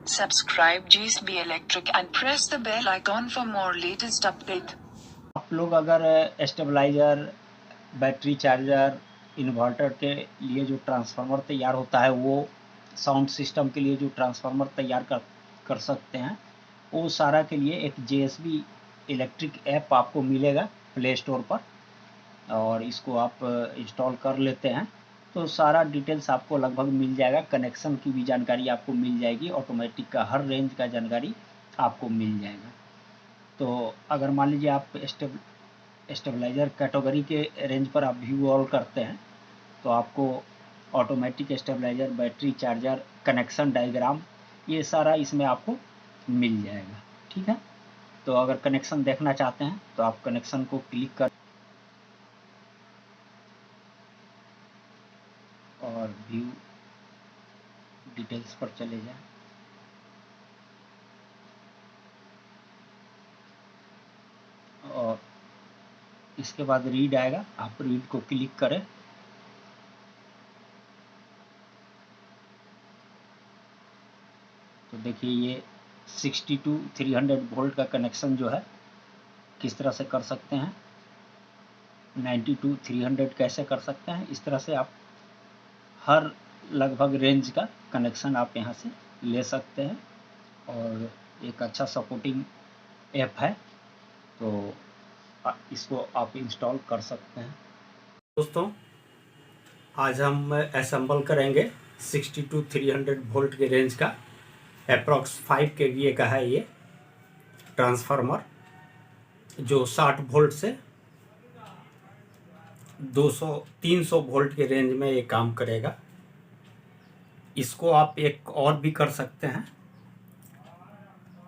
Subscribe GSB Electric and press the bell icon for more latest update. आप लोग अगर stabiliser, battery charger, inverter के लिए जो ट्रांसफार्मर तैयार होता है, वो साउंड सिस्टम के लिए जो ट्रांसफार्मर तैयार कर सकते हैं, वो सारा के लिए एक JSB इलेक्ट्रिक ऐप आपको मिलेगा प्ले स्टोर पर, और इसको आप इंस्टॉल कर लेते हैं तो सारा डिटेल्स आपको लगभग मिल जाएगा। कनेक्शन की भी जानकारी आपको मिल जाएगी, ऑटोमेटिक का हर रेंज का जानकारी आपको मिल जाएगा। तो अगर मान लीजिए आप स्टेबलाइज़र कैटेगरी के रेंज पर आप व्यू ऑल करते हैं तो आपको automatic stabiliser, battery charger, connection diagram, ये सारा इसमें आपको मिल जाएगा। ठीक है, तो अगर कनेक्शन देखना चाहते हैं तो आप कनेक्शन को क्लिक कर और व्यू डिटेल्स पर चले जाएं। और इसके बाद रीड आएगा, आप रीड को क्लिक करें। तो देखिए ये 60 to 300 वोल्ट का कनेक्शन जो है किस तरह से कर सकते हैं, 90 to 300 कैसे कर सकते हैं। इस तरह से आप हर लगभग रेंज का कनेक्शन आप यहाँ से ले सकते हैं, और एक अच्छा सपोर्टिंग ऐप है, तो इसको आप इंस्टॉल कर सकते हैं। दोस्तों, आज हम असेंबल करेंगे 60 to 300 वोल्ट के रेंज का अप्रॉक्स 5 kVA का है ये ट्रांसफार्मर, जो 60 वोल्ट से 200-300 वोल्ट के रेंज में ये काम करेगा। इसको आप एक और भी कर सकते हैं,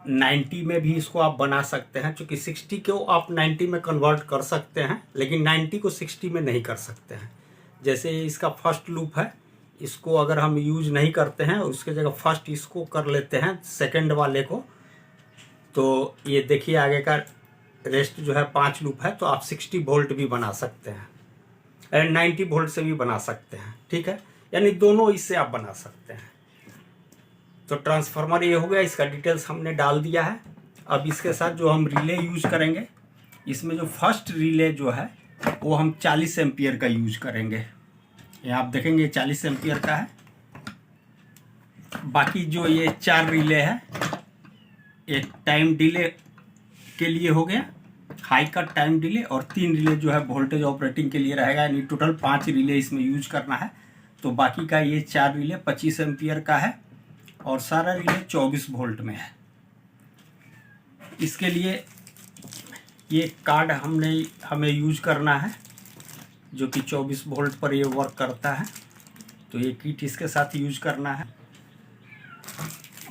90 में भी इसको आप बना सकते हैं, क्योंकि 60 को आप 90 में कन्वर्ट कर सकते हैं, लेकिन 90 को 60 में नहीं कर सकते हैं। जैसे इसका फर्स्ट लूप है, इसको अगर हम यूज नहीं करते हैं, उसके जगह फर्स्ट इसको कर लेते हैं सेकंड वाले को, तो ये देखिए आगे का रेस्ट जो है 5 लूप है, तो आप 60 वोल्ट भी बना सकते हैं और 90 वोल्ट से भी बना सकते हैं। ठीक है, यानी दोनों इससे आप बना सकते हैं। तो ट्रांसफार्मर ये हो गया, इसका डिटेल्स हमने डाल दिया है। अब इसके साथ जो हम रिले यूज करेंगे, इसमें जो फर्स्ट रिले जो है वो हम 40 एम्पियर का यूज करेंगे। ये आप देखेंगे 40 एम्पियर का है। बाकी जो ये 4 रिले है, एक टाइम डिले के लिए हो गया, हाई का टाइम डिले, और 3 रिले जो है वोल्टेज ऑपरेटिंग के लिए रहेगा, यानी टोटल 5 रिले इसमें यूज करना है। तो बाकी का ये 4 रिले 25 एम्पियर का है, और सारा रिले 24 वोल्ट में है। इसके लिए ये कार्ड हमें यूज करना है, जो कि 24 वोल्ट पर ये वर्क करता है। तो ये किट इसके साथ यूज करना है।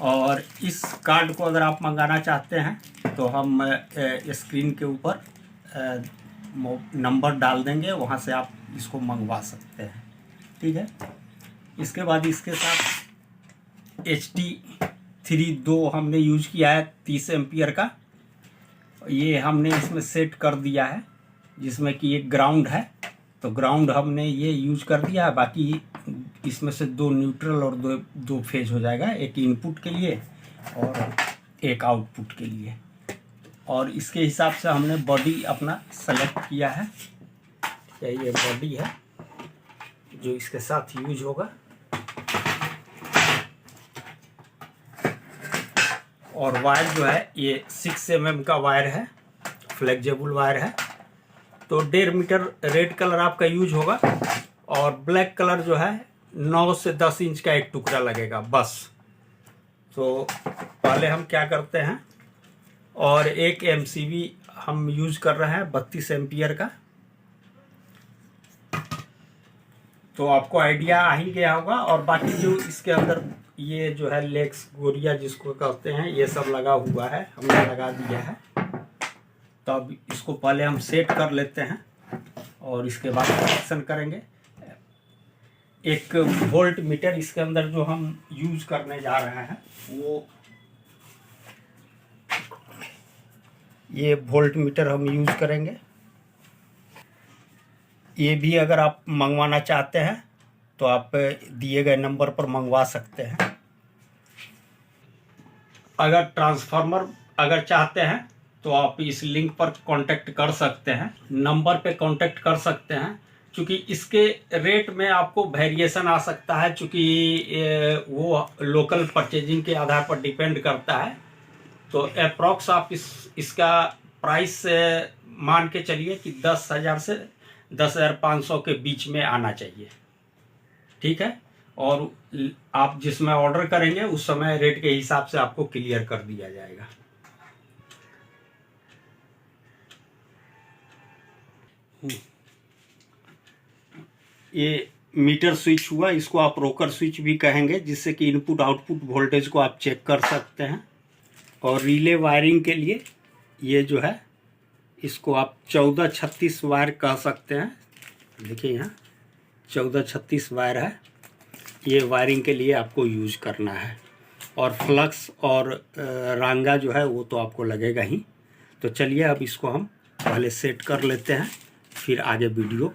और इस कार्ड को अगर आप मंगाना चाहते हैं तो हम स्क्रीन के ऊपर नंबर डाल देंगे, वहाँ से आप इसको मंगवा सकते हैं। ठीक है, इसके बाद इसके साथ HT3 2 हमने यूज किया है 30 एम्पियर का, ये हमने इसमें सेट कर दिया है, जिसमें कि एक ग्राउंड है, तो ग्राउंड हमने ये यूज कर दिया है। बाकी इसमें से 2 न्यूट्रल और 2 फेज हो जाएगा, एक इनपुट के लिए और एक आउटपुट के लिए। और इसके हिसाब से हमने बॉडी अपना सेलेक्ट किया है। ये बॉडी है जो इसके साथ यूज होगा, और वायर जो है ये 6 mm का वायर है, फ्लेक्सिबल वायर है। तो 1.5 मीटर रेड कलर आपका यूज होगा, और ब्लैक कलर जो है 9 से 10 इंच का एक टुकड़ा लगेगा बस। तो पहले हम क्या करते हैं, और एक MCB हम यूज कर रहे हैं 32 एम्पियर का। तो आपको आइडिया आ ही गया होगा। और बाकी जो इसके अंदर ये जो है लेग्स, गोरिया जिसको कहते हैं, ये सब लगा हुआ है, हमने लगा दिया है। तो अब इसको पहले हम सेट कर लेते हैं, और इसके बाद कनेक्शन करेंगे। एक वोल्ट मीटर इसके अंदर जो हम यूज करने जा रहे हैं, वो ये वोल्ट मीटर हम यूज करेंगे। ये भी अगर आप मंगवाना चाहते हैं तो आप दिए गए नंबर पर मंगवा सकते हैं। अगर ट्रांसफार्मर अगर चाहते हैं तो आप इस लिंक पर कांटेक्ट कर सकते हैं, नंबर पे कांटेक्ट कर सकते हैं। क्योंकि इसके रेट में आपको वेरिएशन आ सकता है, क्योंकि वो लोकल परचेजिंग के आधार पर डिपेंड करता है। तो अप्रॉक्स आप इसका प्राइस मान के चलिए कि 10,000 से 10,500 के बीच में आना चाहिए, ठीक है। और आप जिसमें ऑर्डर करेंगे उस समय रेट के हिसाब से आपको क्लियर कर दिया जाएगा। ये मीटर स्विच हुआ, इसको आप रोकर स्विच भी कहेंगे, जिससे कि इनपुट आउटपुट वोल्टेज को आप चेक कर सकते हैं। और रिले वायरिंग के लिए ये जो है इसको आप 1436 वायर कह सकते हैं। देखिए यहाँ 1436 वायर है, ये वायरिंग के लिए आपको यूज करना है। और फ्लक्स और रांगा जो है वो तो आपको लगेगा ही। तो चलिए अब इसको हम पहले सेट कर लेते हैं, फिर आगे वीडियो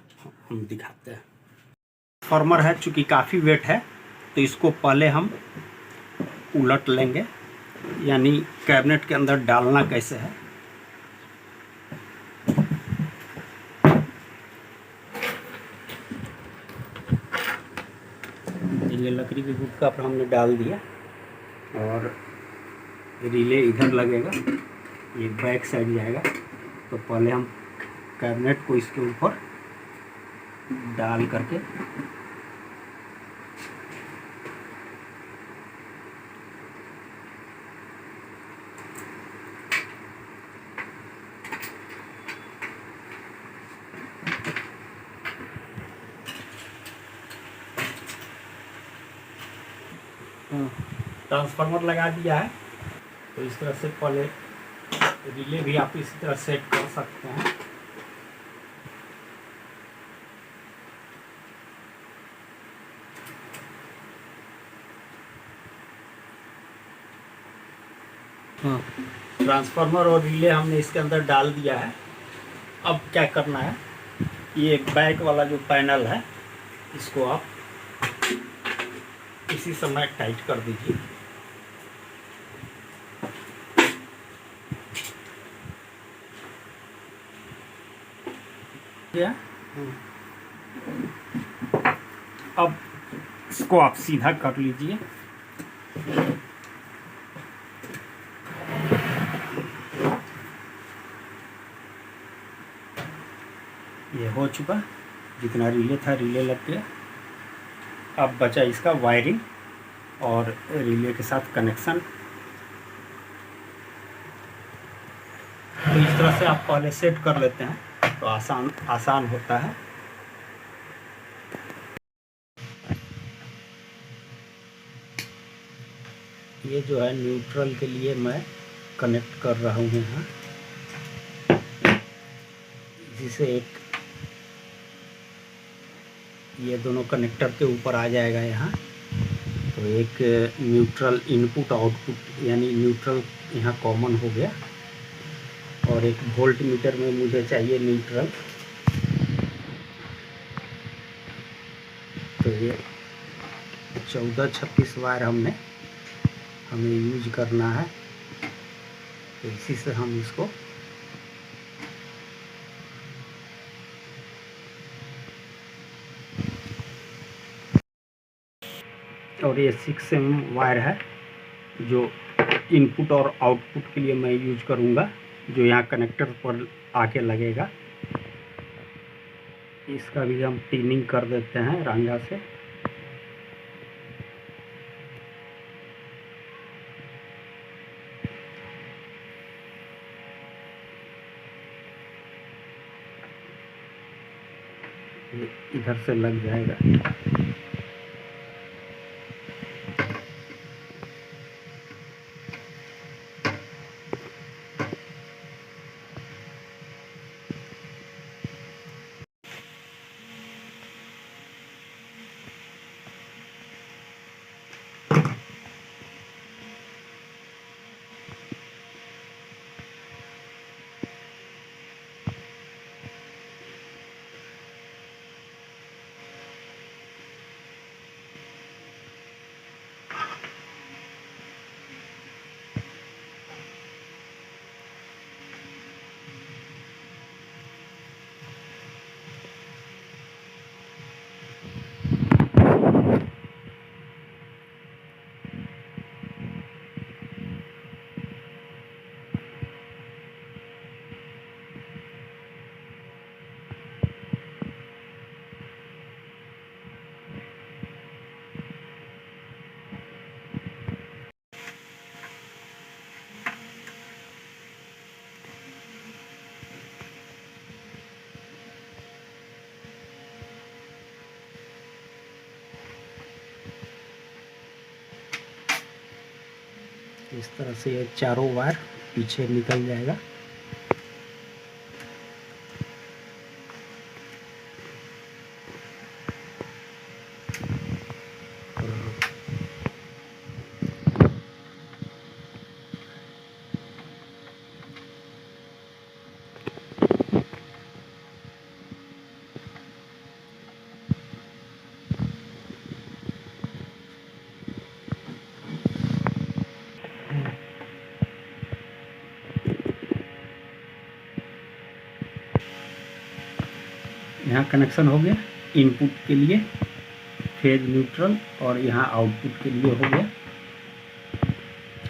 हम दिखाते हैं। ट्रांसफार्मर है, चूँकि काफ़ी वेट है तो इसको पहले हम उलट लेंगे, यानी कैबिनेट के अंदर डालना कैसे है। ये लकड़ी के गुटका पर हमने डाल दिया और रिले इधर लगेगा, ये बैक साइड जाएगा। तो पहले हम कैबिनेट को इसके ऊपर डाल करके ट्रांसफार्मर लगा दिया है। तो इस तरह से पहले रिले भी आप इसी तरह सेट कर सकते हैं। ट्रांसफार्मर और रिले हमने इसके अंदर डाल दिया है। अब क्या करना है, ये बैक वाला जो पैनल है इसको आप इसी समय टाइट कर दीजिए। अब इसको आप सीधा कर लीजिए। ये हो चुका, जितना रिले था रिले लग गया। अब बचा इसका वायरिंग और रिले के साथ कनेक्शन। तो इस तरह से आप पहले सेट कर लेते हैं तो आसान होता है। ये जो है न्यूट्रल के लिए मैं कनेक्ट कर रहा हूँ यहाँ, जिसे एक ये दोनों कनेक्टर के ऊपर आ जाएगा यहाँ। तो एक न्यूट्रल इनपुट आउटपुट यानी न्यूट्रल यहाँ कॉमन हो गया। और एक वोल्ट मीटर में मुझे चाहिए न्यूट्रल। तो ये 1436 वायर हमें यूज करना है। तो इसी से हम इसको और ये 6 mm वायर है जो इनपुट और आउटपुट के लिए मैं यूज करूँगा, जो यहाँ कनेक्टर पर आके लगेगा। इसका भी हम टीनिंग कर देते हैं रांगा से। इधर से लग जाएगा। इस तरह से ये चारों वायर पीछे निकल जाएगा। यहाँ कनेक्शन हो गया इनपुट के लिए फेज न्यूट्रल, और यहाँ आउटपुट के लिए हो गया।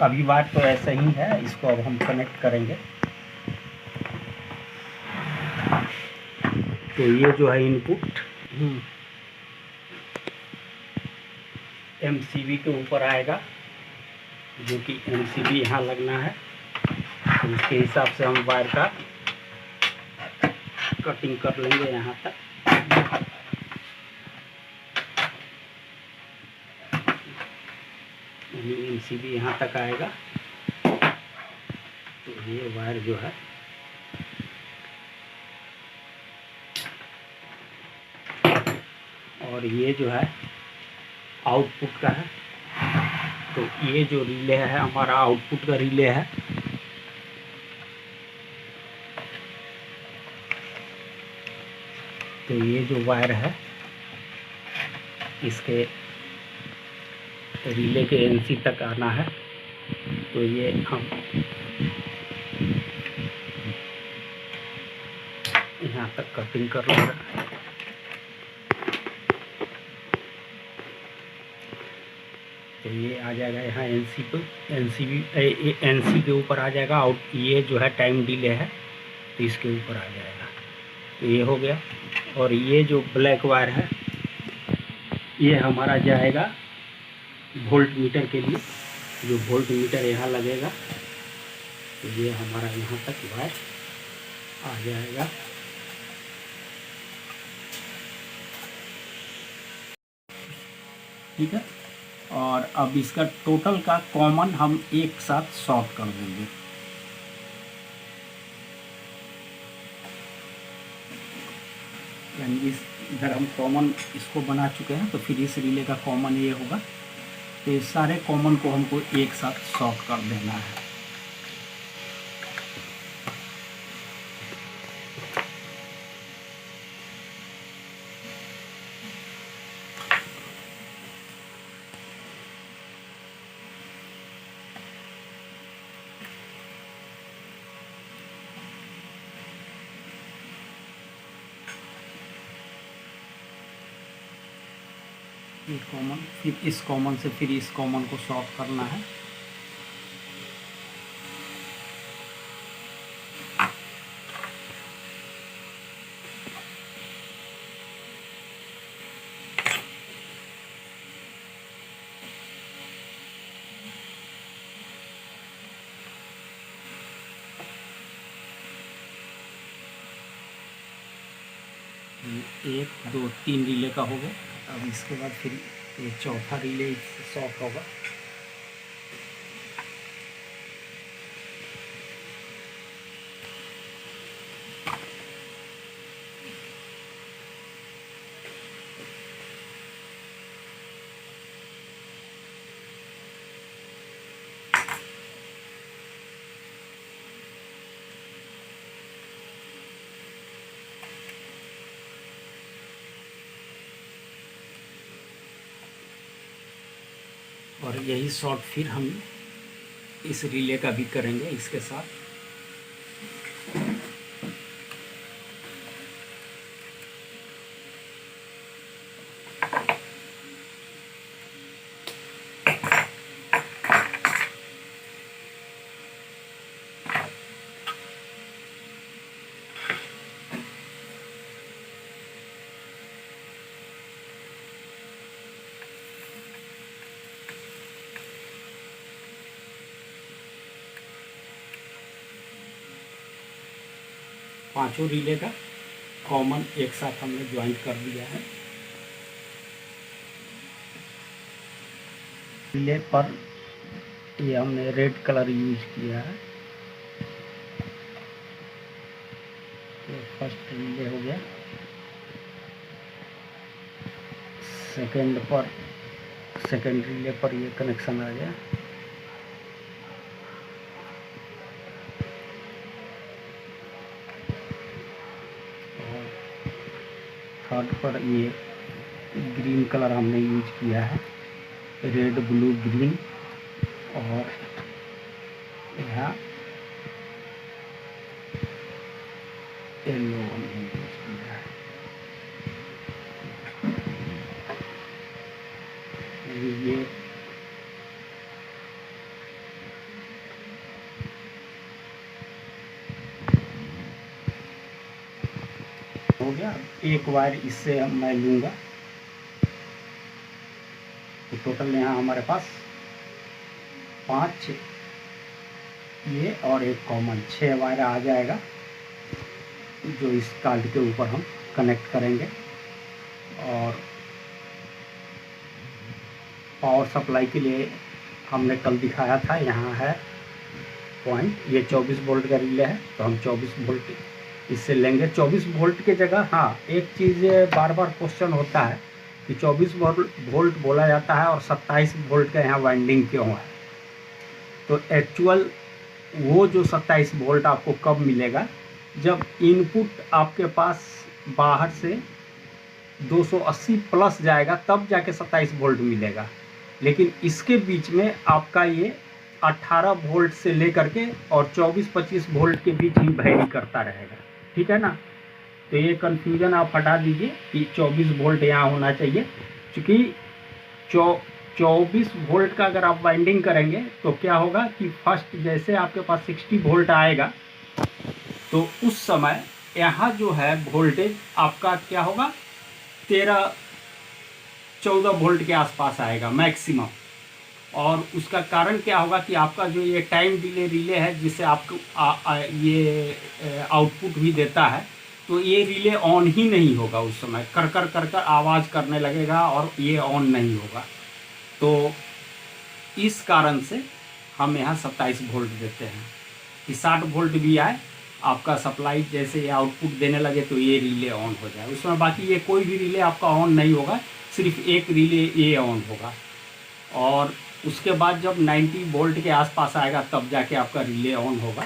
अभी बात तो ऐसा ही है, इसको अब हम कनेक्ट करेंगे। तो ये जो है इनपुट एमसीबी के ऊपर आएगा, जो कि एमसीबी यहाँ लगना है। तो इसके हिसाब से हम वायर का कटिंग कर लेंगे यहाँ तक। एमसीबी यहाँ तक आएगा। तो ये वायर जो है और ये जो है आउटपुट का है। तो ये जो रिले है हमारा आउटपुट का रिले है। तो ये जो वायर है इसके रिले के एनसी तक आना है। तो ये हम यहाँ तक कटिंग कर लेंगे। तो ये आ जाएगा यहाँ एनसी पे, एनसी के ऊपर आ जाएगा। आउट ये जो है टाइम डिले है तो इसके ऊपर आ जाएगा। तो ये हो गया। और ये जो ब्लैक वायर है ये हमारा जाएगा वोल्ट मीटर के लिए। जो वोल्ट मीटर यहाँ लगेगा तो ये हमारा यहाँ तक वायर आ जाएगा। ठीक है। और अब इसका टोटल का कॉमन हम एक साथ शॉर्ट कर देंगे। यानी इधर हम कॉमन इसको बना चुके हैं, तो फिर इस रिले का कॉमन ये होगा। तो ये सारे कॉमन को हमको एक साथ शॉर्ट कर देना है। ये कॉमन, फिर इस कॉमन से फिर इस कॉमन को शॉर्ट करना है। एक दो तीन रिले का हो गया। अब इसके बाद फिर ये चौथा रिले शॉर्ट होगा। और यही शॉर्ट फिर हम इस रिले का भी करेंगे इसके साथ। पांचों रिले का कॉमन एक साथ हमने ज्वाइंट कर दिया है। रिले पर ये हमने रेड कलर यूज किया है। तो फर्स्ट रिले हो गया, सेकेंड रिले पर ये कनेक्शन आ गया। और थर्ड पर ये ग्रीन कलर हमने यूज किया है, रेड ब्लू ग्रीन, और यहाँ येलो हमने यूज किया है। ये हो गया। एक वायर इससे मैं लूँगा, तो टोटल यहाँ हमारे पास 5 ये और एक कॉमन 6 वायर आ जाएगा, जो इस कार्ड के ऊपर हम कनेक्ट करेंगे। और पावर सप्लाई के लिए हमने कल दिखाया था, यहाँ है पॉइंट, ये 24 वोल्ट का रिले है, तो हम 24 वोल्ट इससे लेंगे। 24 वोल्ट के जगह, हाँ एक चीज़ बार बार क्वेश्चन होता है कि 24 वोल्ट बोला जाता है और 27 वोल्ट का यहाँ वाइंडिंग क्यों है। तो एक्चुअल वो जो 27 वोल्ट आपको कब मिलेगा, जब इनपुट आपके पास बाहर से 280 प्लस जाएगा, तब जाके 27 वोल्ट मिलेगा। लेकिन इसके बीच में आपका ये 18 वोल्ट से लेकर के और 24-25 वोल्ट के बीच ही वेरी करता रहेगा, ठीक है ना। तो ये कन्फ्यूज़न आप हटा दीजिए कि 24 वोल्ट यहाँ होना चाहिए, क्योंकि 24 वोल्ट का अगर आप वाइंडिंग करेंगे तो क्या होगा कि फर्स्ट जैसे आपके पास 60 वोल्ट आएगा, तो उस समय यहाँ जो है वोल्टेज आपका क्या होगा, 13-14 वोल्ट के आसपास आएगा मैक्सिमम। और उसका कारण क्या होगा कि आपका जो ये टाइम डिले रिले है, जिससे आपको ये आउटपुट भी देता है, तो ये रिले ऑन ही नहीं होगा उस समय, कर कर आवाज़ करने लगेगा और ये ऑन नहीं होगा। तो इस कारण से हम यहाँ 27 वोल्ट देते हैं कि 60 वोल्ट भी आए, आपका सप्लाई जैसे ये आउटपुट देने लगे तो ये रिले ऑन हो जाए। उसमें बाकी ये कोई भी रिले आपका ऑन नहीं होगा, सिर्फ एक रिले ये ऑन होगा। और उसके बाद जब 90 वोल्ट के आसपास आएगा तब जाके आपका रिले ऑन होगा।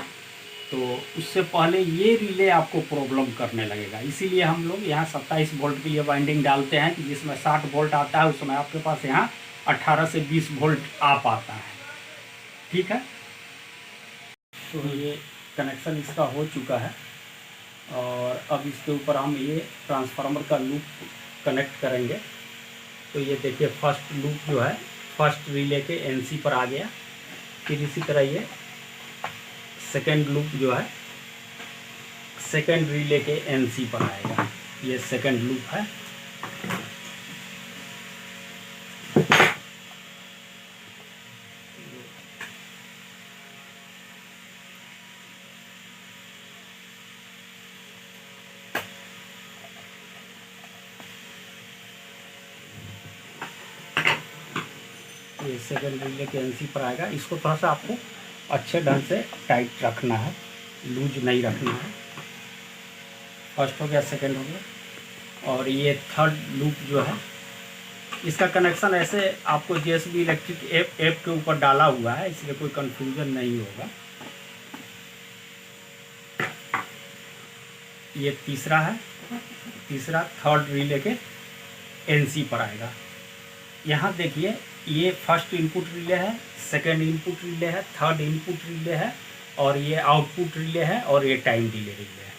तो उससे पहले ये रिले आपको प्रॉब्लम करने लगेगा, इसीलिए हम लोग यहाँ 27 वोल्ट के लिए वाइंडिंग डालते हैं कि जिसमें 60 वोल्ट आता है, उस समय आपके पास यहाँ 18 से 20 वोल्ट आ पाता है, ठीक है। तो ये कनेक्शन इसका हो चुका है, और अब इसके ऊपर हम ये ट्रांसफार्मर का लूप कनेक्ट करेंगे। तो ये देखिए फर्स्ट लूप जो है फर्स्ट रिले के एनसी पर आ गया। फिर इसी तरह ये सेकेंड लूप जो है सेकेंड रिले के एनसी पर आएगा, ये सेकेंड लूप है। ये सेकेंड रिले के एनसी पर आएगा। इसको थोड़ा सा आपको अच्छे ढंग से टाइट रखना है, लूज नहीं रखना है। फर्स्ट हो गया, सेकेंड हो गया, और ये थर्ड लूप जो है इसका कनेक्शन ऐसे आपको जेएसबी इलेक्ट्रिक ऐप के ऊपर डाला हुआ है, इसलिए कोई कंफ्यूजन नहीं होगा। ये तीसरा है, तीसरा थर्ड रिले के एनसी पर आएगा। यहाँ देखिए ये फर्स्ट इनपुट रिले है, सेकेंड इनपुट रिले है, थर्ड इनपुट रिले है, और ये आउटपुट रिले है, और ये टाइम डिले रिले है।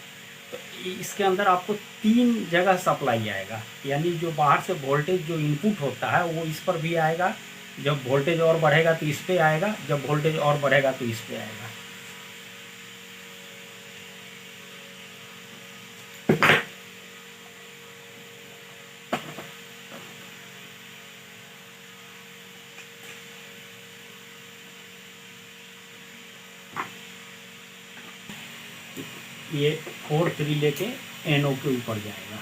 तो इसके अंदर आपको 3 जगह सप्लाई आएगा, यानी जो बाहर से वोल्टेज जो इनपुट होता है वो इस पर भी आएगा, जब वोल्टेज और बढ़ेगा तो इस पे आएगा, जब वोल्टेज और बढ़ेगा तो इस पे आएगा। ये फोर्थ रिले के एनओ के ऊपर जाएगा।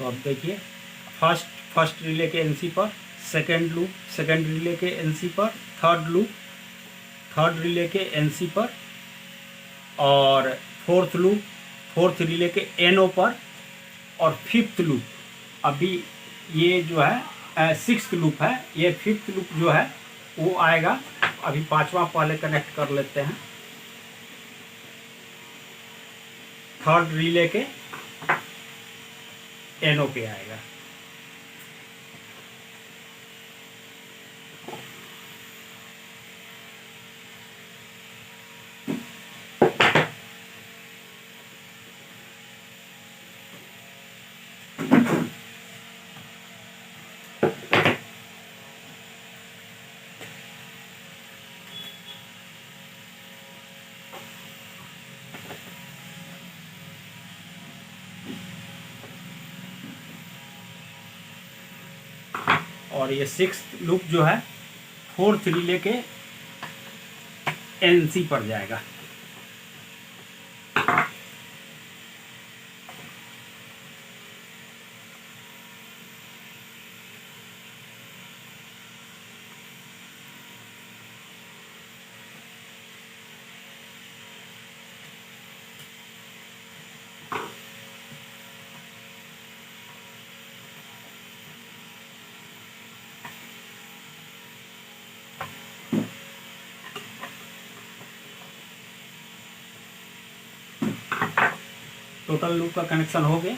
तो अब देखिए फर्स्ट रिले के एनसी पर, सेकेंड लूप सेकेंड रिले के एनसी पर, थर्ड लूप थर्ड रिले के एनसी पर, और फोर्थ लूप फोर्थ रिले के एनओ पर, और फिफ्थ लूप अभी ये जो है सिक्स्थ लूप है, ये फिफ्थ लूप जो है वो आएगा। अभी पांचवा पहले कनेक्ट कर लेते हैं, थर्ड रिले के एनओ पे आएगा। और ये सिक्स्थ लूप जो है फोर्थ रिले के एनसी पर जाएगा। टोटल लूप का कनेक्शन हो गया।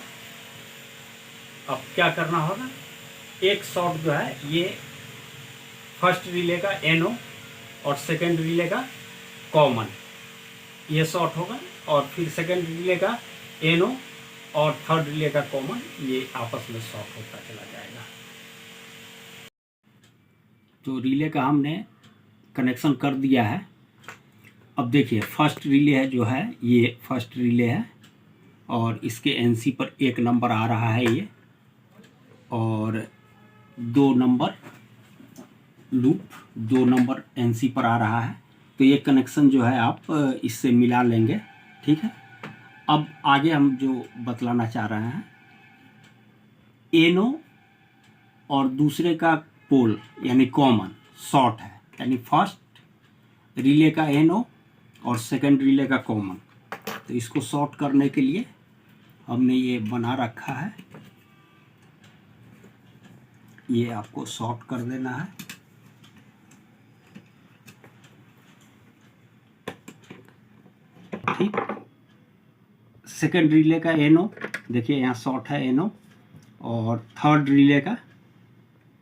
अब क्या करना होगा, एक शॉट जो है ये फर्स्ट रिले का एनओ और सेकेंड रिले का कॉमन, ये शॉट होगा, और फिर सेकेंड रिले का एनओ और थर्ड रिले का कॉमन, ये आपस में शॉट होता चला जाएगा। तो रिले का हमने कनेक्शन कर दिया है। अब देखिए फर्स्ट रिले है जो है ये फर्स्ट रिले है, और इसके एनसी पर एक नंबर आ रहा है ये, और 2 नंबर लूप 2 नंबर एनसी पर आ रहा है। तो ये कनेक्शन जो है आप इससे मिला लेंगे, ठीक है। अब आगे हम जो बतलाना चाह रहे हैं, एनो और दूसरे का पोल यानी कॉमन शॉर्ट है, यानी फर्स्ट रिले का एनो और सेकंड रिले का कॉमन। तो इसको शॉर्ट करने के लिए हमने ये बना रखा है, ये आपको शॉर्ट कर देना है। ठीक, सेकेंड रिले का एनो देखिए यहाँ शॉर्ट है एनो, और थर्ड रिले का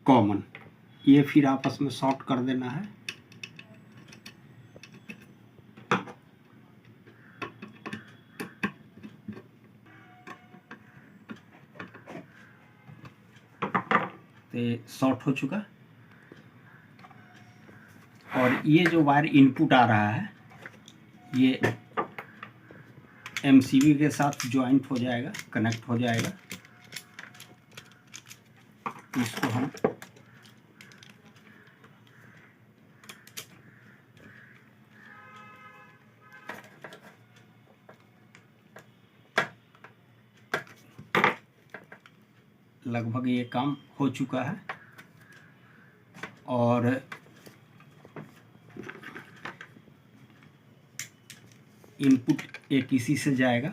कॉमन, ये फिर आपस में शॉर्ट कर देना है। शॉर्ट हो चुका, और ये जो वायर इनपुट आ रहा है ये एमसीबी के साथ ज्वाइंट हो जाएगा, कनेक्ट हो जाएगा। इसको हम लगभग ये काम हो चुका है, और इनपुट एक इसी से जाएगा।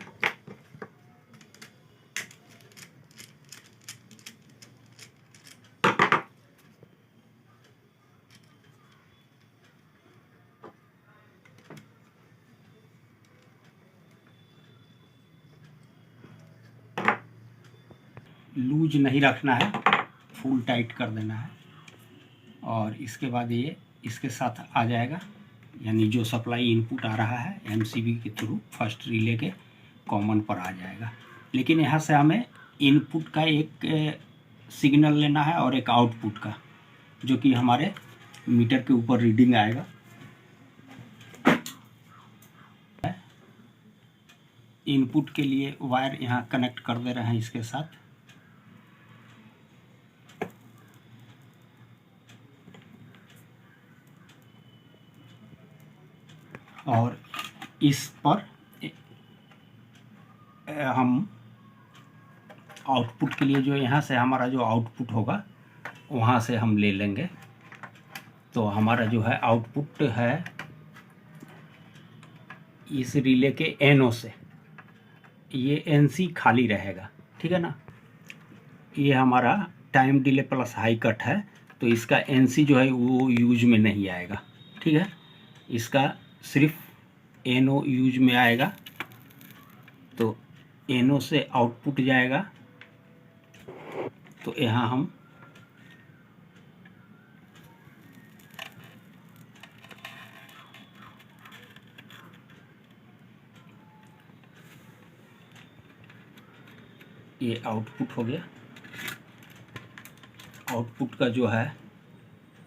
लूज नहीं रखना है, फुल टाइट कर देना है, और इसके बाद ये इसके साथ आ जाएगा, यानी जो सप्लाई इनपुट आ रहा है एमसीबी के थ्रू फर्स्ट रिले के कॉमन पर आ जाएगा। लेकिन यहाँ से हमें इनपुट का एक सिग्नल लेना है और एक आउटपुट का, जो कि हमारे मीटर के ऊपर रीडिंग आएगा। इनपुट के लिए वायर यहाँ कनेक्ट कर दे रहे हैं इसके साथ, और इस पर हम आउटपुट के लिए जो यहाँ से हमारा जो आउटपुट होगा वहाँ से हम ले लेंगे। तो हमारा जो है आउटपुट है इस रिले के NO से, ये NC खाली रहेगा, ठीक है ना। ये हमारा time delay plus high cut है, तो इसका NC जो है वो यूज में नहीं आएगा, ठीक है। इसका सिर्फ NO यूज में आएगा। तो NO से आउटपुट जाएगा, तो यहाँ हम ये आउटपुट हो गया। आउटपुट का जो है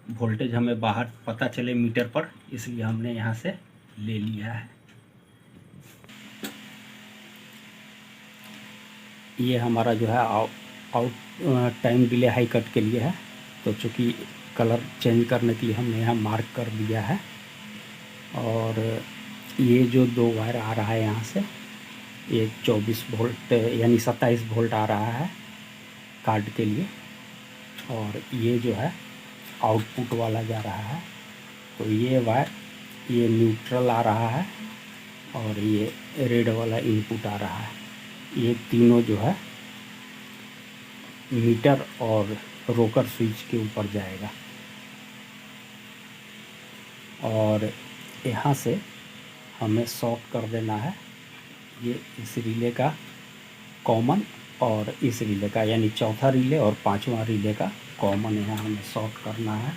वोल्टेज हमें बाहर पता चले मीटर पर, इसलिए हमने यहाँ से ले लिया है। ये हमारा जो है out time delay high cut के लिए है। तो चूँकि कलर चेंज करने के लिए हमने यहाँ मार्क कर दिया है। और ये जो 2 वायर आ रहा है यहाँ से, ये 24 वोल्ट यानी 27 वोल्ट आ रहा है कार्ड के लिए, और ये जो है आउटपुट वाला जा रहा है। तो ये वायर, ये न्यूट्रल आ रहा है और ये रेड वाला इनपुट आ रहा है। ये तीनों जो है मीटर और रोकर स्विच के ऊपर जाएगा। और यहाँ से हमें शॉर्ट कर देना है ये इस रिले का कॉमन और इस रिले का, यानी चौथा रिले और 5वां रिले का कॉमन यहाँ हमें शॉर्ट करना है।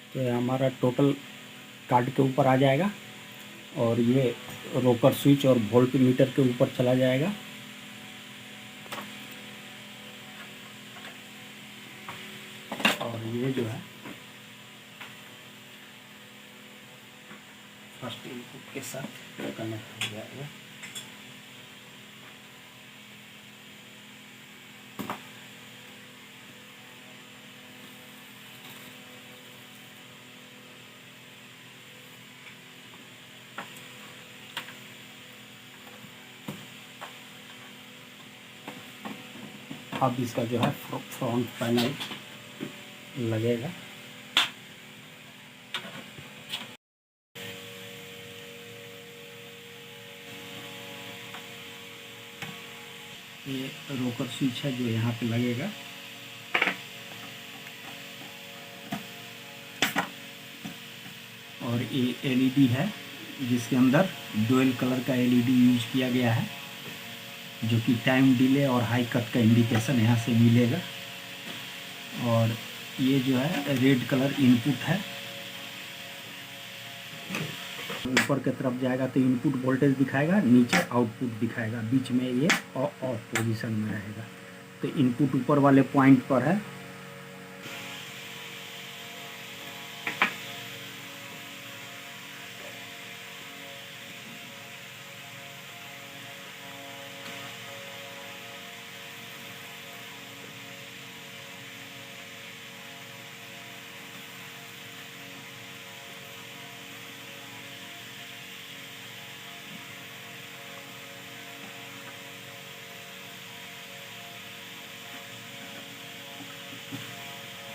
तो ये हमारा टोटल कार्ड के ऊपर आ जाएगा और ये रोकर स्विच और वोल्ट मीटर के ऊपर चला जाएगा। और ये जो है फर्स्ट इनपुट के साथ कनेक्ट हो जाएगा। अब इसका जो है फ्रंट पैनल लगेगा। ये रोकर स्विच है जो यहाँ पे लगेगा। और ये एलईडी है जिसके अंदर डुअल कलर का एलईडी यूज किया गया है, जो कि टाइम डिले और हाई कट का इंडिकेशन यहाँ से मिलेगा। और ये जो है रेड कलर इनपुट है, ऊपर की तरफ जाएगा तो इनपुट वोल्टेज दिखाएगा, नीचे आउटपुट दिखाएगा, बीच में ये ऑफ पोजीशन में रहेगा। तो इनपुट ऊपर वाले पॉइंट पर है।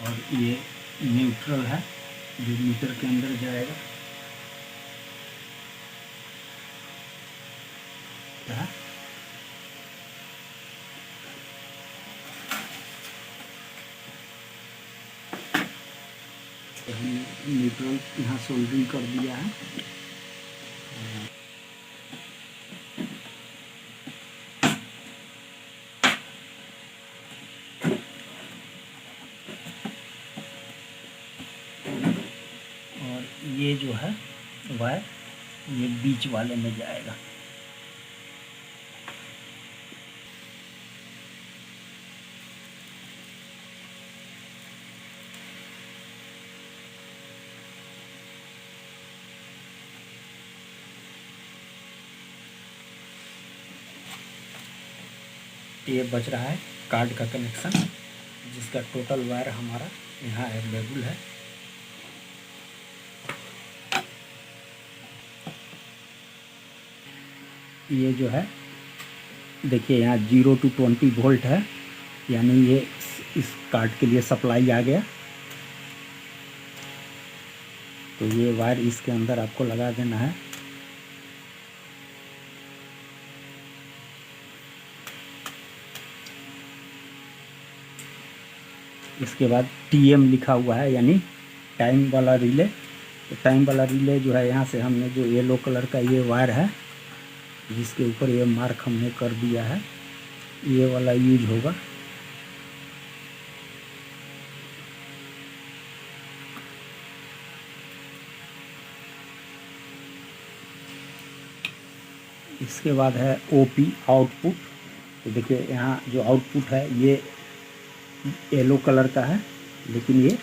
और ये न्यूट्रल है जो मीटर के अंदर जाएगा। तो हम न्यूट्रल यहाँ सोल्डरिंग कर दिया है। और ये जो है वायर ये बीच वाले में जाएगा। ये बच रहा है कार्ड का कनेक्शन, जिसका टोटल वायर हमारा यहाँ अवेलेबल है। ये जो है देखिए यहाँ 0 to 20 वोल्ट है, यानी ये इस कार्ड के लिए सप्लाई आ गया। तो ये वायर इसके अंदर आपको लगा देना है। इसके बाद TM लिखा हुआ है, यानी टाइम वाला रिले। तो टाइम वाला रिले जो है यहाँ से हमने जो येलो कलर का ये वायर है जिसके ऊपर ये मार्क हमने कर दिया है, ये वाला यूज होगा। इसके बाद है OP आउटपुट। तो देखिए यहाँ जो आउटपुट है ये येलो कलर का है, लेकिन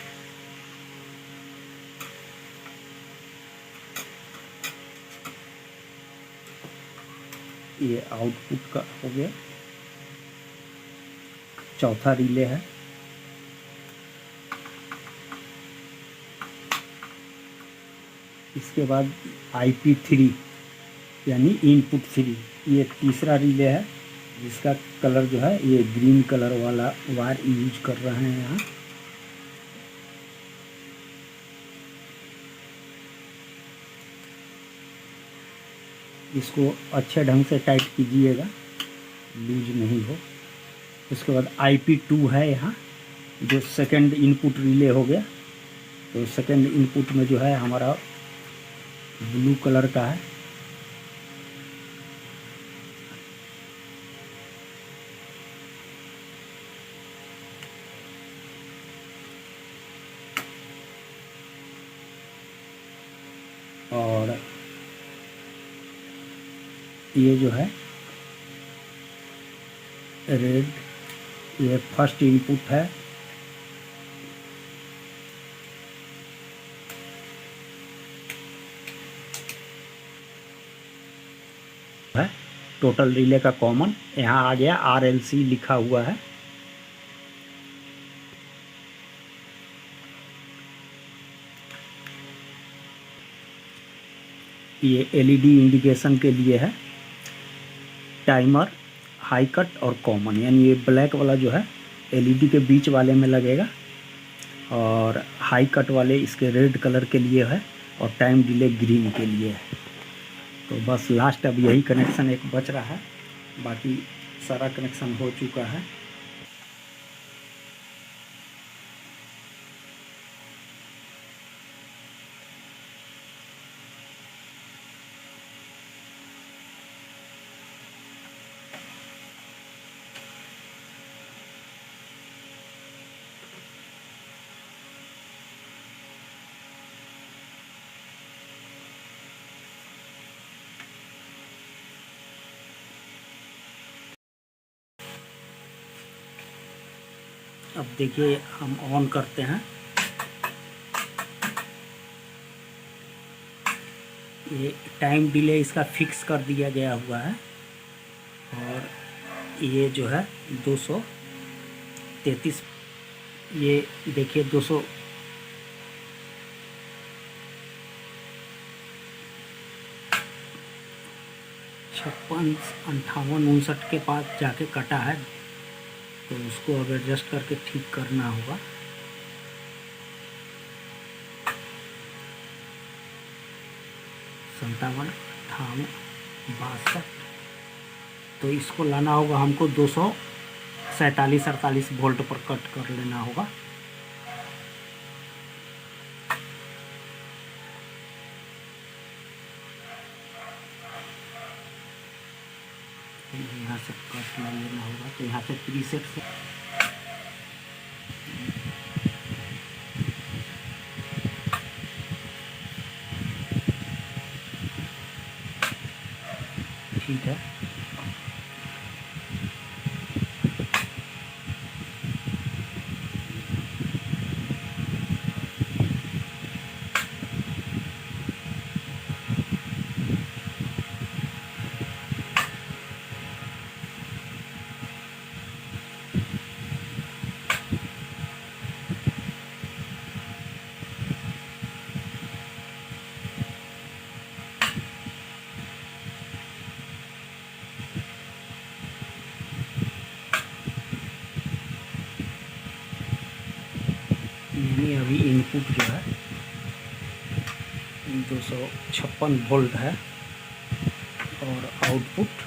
ये आउटपुट का हो गया। चौथा रिले है। इसके बाद IP3 यानी इनपुट 3, ये तीसरा रिले है जिसका कलर जो है ये ग्रीन कलर वाला वायर यूज कर रहे हैं यहाँ। इसको अच्छे ढंग से टाइट कीजिएगा, लूज नहीं हो। उसके बाद IP2 है यहाँ, जो सेकंड इनपुट रिले हो गया। तो सेकंड इनपुट में जो है हमारा ब्लू कलर का है। और ये जो है रेड, ये फर्स्ट इनपुट है। टोटल रिले का कॉमन यहाँ आ गया, RLC लिखा हुआ है। ये LED इंडिकेशन के लिए है। टाइमर, हाई कट और कॉमन, यानी ये ब्लैक वाला जो है LED के बीच वाले में लगेगा, और हाई कट वाले इसके रेड कलर के लिए है, और टाइम डिले ग्रीन के लिए है। तो बस लास्ट अब यही कनेक्शन एक बच रहा है, बाकी सारा कनेक्शन हो चुका है। अब देखिए हम ऑन करते हैं। ये टाइम डिले इसका फिक्स कर दिया गया हुआ है, और ये जो है 233, ये देखिए 200 56, 58, 59 के पास जाके कटा है। तो उसको अब एडजस्ट करके ठीक करना होगा। संतावन, 58, 62, तो इसको लाना होगा हमको 247-48 वोल्ट पर कट कर लेना होगा। यहाँ से कट ना लेना होगा, तो यहाँ से प्रीसेट से ठीक है। यानी अभी इनपुट जो है 256 वोल्ट है और आउटपुट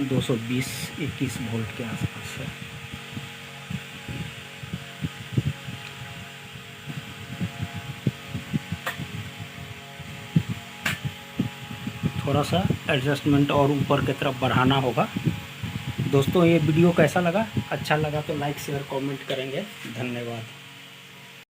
220-21 वोल्ट के आसपास है। थोड़ा सा एडजस्टमेंट और ऊपर की तरफ बढ़ाना होगा। दोस्तों ये वीडियो कैसा लगा? अच्छा लगा तो लाइक शेयर कमेंट करेंगे। धन्यवाद।